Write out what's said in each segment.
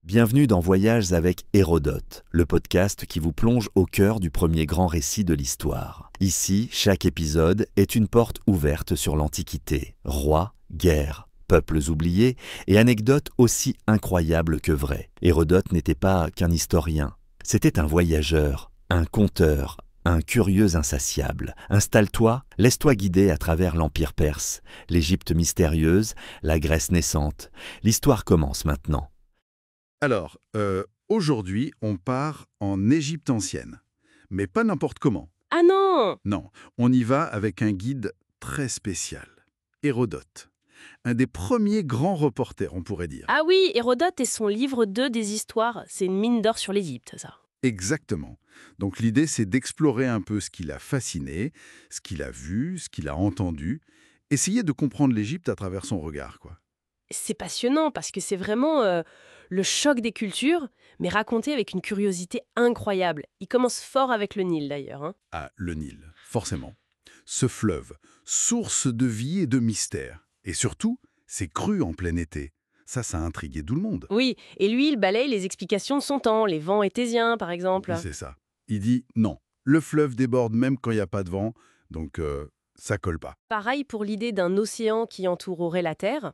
Bienvenue dans Voyages avec Hérodote, le podcast qui vous plonge au cœur du premier grand récit de l'histoire. Ici, chaque épisode est une porte ouverte sur l'Antiquité. Rois, guerres, peuples oubliés et anecdotes aussi incroyables que vraies. Hérodote n'était pas qu'un historien, c'était un voyageur, un conteur, un curieux insatiable. Installe-toi, laisse-toi guider à travers l'Empire perse, l'Égypte mystérieuse, la Grèce naissante. L'histoire commence maintenant. Alors, aujourd'hui, on part en Égypte ancienne. Mais pas n'importe comment. Ah non! Non, on y va avec un guide très spécial. Hérodote. Un des premiers grands reporters, on pourrait dire. Ah oui, Hérodote et son livre 2 des histoires, c'est une mine d'or sur l'Égypte, ça. Exactement. Donc l'idée, c'est d'explorer un peu ce qui l'a fasciné, ce qu'il a vu, ce qu'il a entendu. Essayer de comprendre l'Égypte à travers son regard, quoi. C'est passionnant parce que c'est vraiment le choc des cultures, mais raconté avec une curiosité incroyable. Il commence fort avec le Nil d'ailleurs. Hein. Ah, le Nil, forcément. Ce fleuve, source de vie et de mystère. Et surtout, c'est cru en plein été. Ça a intrigué tout le monde. Oui, et lui, il balaye les explications de son temps, les vents étésiens par exemple. Oui, c'est ça. Il dit non, le fleuve déborde même quand il n'y a pas de vent, donc ça colle pas. Pareil pour l'idée d'un océan qui entourerait la Terre.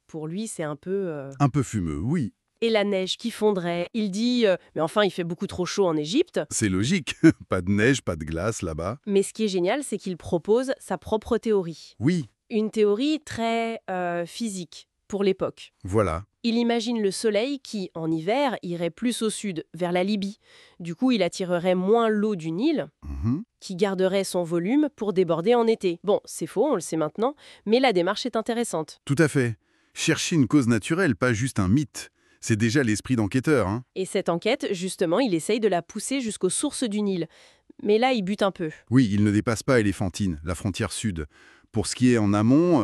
Pour lui, c'est un peu... Un peu fumeux, oui, Et la neige qui fondrait. Il dit mais enfin, il fait beaucoup trop chaud en Égypte. c'est logique. Pas de neige, pas de glace là-bas. Mais ce qui est génial, c'est qu'il propose sa propre théorie. Oui, Une théorie très physique pour l'époque. voilà. Il imagine le soleil qui, en hiver, irait plus au sud, vers la Libye. Du coup, il attirerait moins l'eau du Nil, Mhm. qui garderait son volume pour déborder en été. Bon, c'est faux, on le sait maintenant, mais la démarche est intéressante. Tout à fait. Chercher une cause naturelle, pas juste un mythe. C'est déjà l'esprit d'enquêteur, hein. Et cette enquête, justement, il essaye de la pousser jusqu'aux sources du Nil. Mais là, il bute un peu. Oui, il ne dépasse pas Éléphantine, la frontière sud. Pour ce qui est en amont,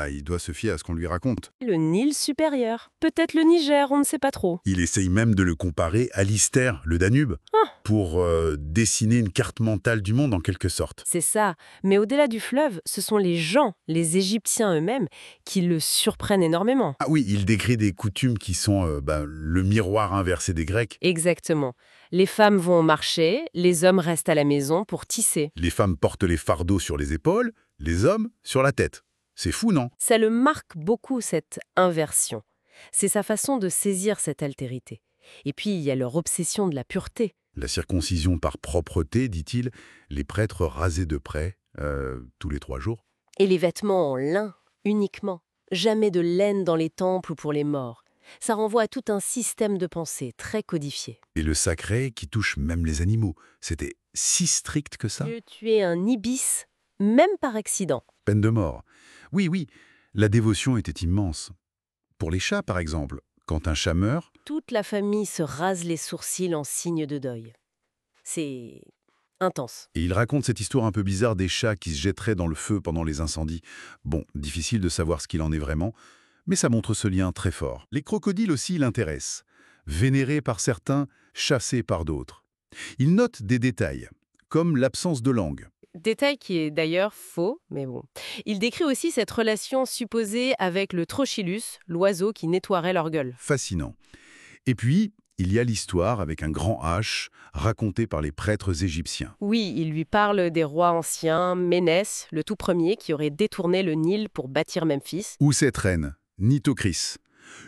il doit se fier à ce qu'on lui raconte. Le Nil supérieur. Peut-être le Niger, on ne sait pas trop. Il essaye même de le comparer à l'Istère, le Danube, Ah. pour dessiner une carte mentale du monde en quelque sorte. C'est ça. Mais au-delà du fleuve, ce sont les gens, les Égyptiens eux-mêmes, qui le surprennent énormément. Ah oui, il décrit des coutumes qui sont le miroir inversé des Grecs. Exactement. Les femmes vont au marché, les hommes restent à la maison pour tisser. Les femmes portent les fardeaux sur les épaules, les hommes sur la tête. C'est fou, non? Ça le marque beaucoup, cette inversion. C'est sa façon de saisir cette altérité. Et puis, il y a leur obsession de la pureté. La circoncision par propreté, dit-il, les prêtres rasés de près, tous les 3 jours. Et les vêtements en lin, uniquement. Jamais de laine dans les temples ou pour les morts. Ça renvoie à tout un système de pensée très codifié. Et le sacré qui touche même les animaux. C'était si strict que ça? Que tuer un ibis, même par accident. Peine de mort. Oui, oui, la dévotion était immense. Pour les chats, par exemple, quand un chat meurt, Toute la famille se rase les sourcils en signe de deuil. C'est intense. et il raconte cette histoire un peu bizarre des chats qui se jetteraient dans le feu pendant les incendies. Bon, difficile de savoir ce qu'il en est vraiment, mais ça montre ce lien très fort. Les crocodiles aussi l'intéressent. Vénérés par certains, chassés par d'autres. Il note des détails, comme l'absence de langue. Détail qui est d'ailleurs faux, mais bon. Il décrit aussi cette relation supposée avec le trochilus, l'oiseau qui nettoierait leur gueule. Fascinant. Et puis, il y a l'histoire avec un grand H, racontée par les prêtres égyptiens. Oui, il lui parle des rois anciens, Ménès, le tout premier, qui aurait détourné le Nil pour bâtir Memphis. Où cette reine, Nitocris.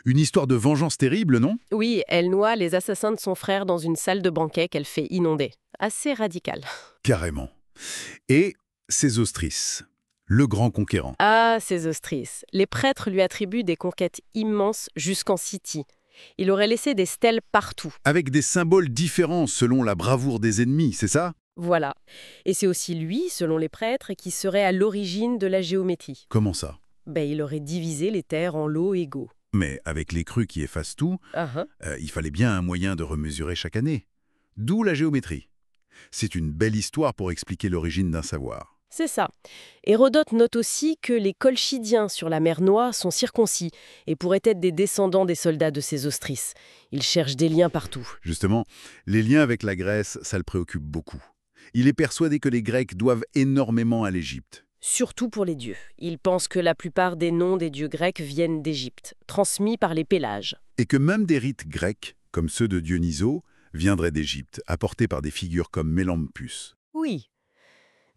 Une histoire de vengeance terrible, non? Oui, elle noie les assassins de son frère dans une salle de banquet qu'elle fait inonder. Assez radical. Carrément. Et Sésostris, le grand conquérant. Ah, Sésostris. Les prêtres lui attribuent des conquêtes immenses jusqu'en Scythie. Il aurait laissé des stèles partout. Avec des symboles différents selon la bravoure des ennemis, c'est ça? Voilà. Et c'est aussi lui, selon les prêtres, qui serait à l'origine de la géométrie. Comment ça? Il aurait divisé les terres en lots égaux. Mais avec les crues qui effacent tout, Ah, ah. il fallait bien un moyen de remesurer chaque année. D'où la géométrie. C'est une belle histoire pour expliquer l'origine d'un savoir. C'est ça. Hérodote note aussi que les Colchidiens sur la mer Noire sont circoncis et pourraient être des descendants des soldats de Sésostris. Il cherche des liens partout. Justement, les liens avec la Grèce, ça le préoccupe beaucoup. Il est persuadé que les Grecs doivent énormément à l'Égypte. Surtout pour les dieux. Il pense que la plupart des noms des dieux grecs viennent d'Égypte, transmis par les Pélages. Et que même des rites grecs, comme ceux de Dionysos, viendraient d'Égypte, apportés par des figures comme Mélampus. Oui,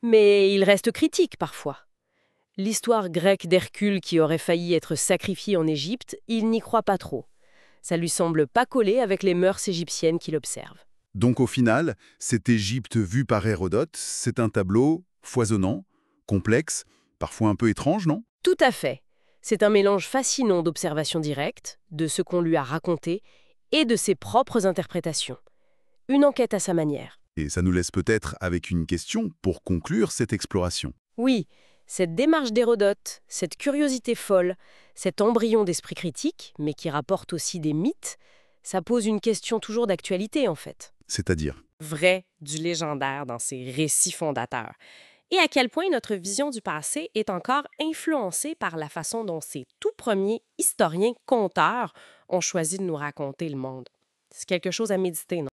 mais il reste critique parfois. L'histoire grecque d'Hercule qui aurait failli être sacrifié en Égypte, il n'y croit pas trop. Ça lui semble pas coller avec les mœurs égyptiennes qu'il observe. Donc au final, cette Égypte vue par Hérodote, c'est un tableau foisonnant, complexe, parfois un peu étrange, non? Tout à fait. C'est un mélange fascinant d'observations directes, de ce qu'on lui a raconté et de ses propres interprétations. Une enquête à sa manière. Et ça nous laisse peut-être avec une question pour conclure cette exploration. Oui, cette démarche d'Hérodote, cette curiosité folle, cet embryon d'esprit critique, mais qui rapporte aussi des mythes, ça pose une question toujours d'actualité en fait. C'est-à-dire, Vrai du légendaire dans ses récits fondateurs. Et à quel point notre vision du passé est encore influencée par la façon dont ces tout premiers historiens conteurs ont choisi de nous raconter le monde. C'est quelque chose à méditer, non?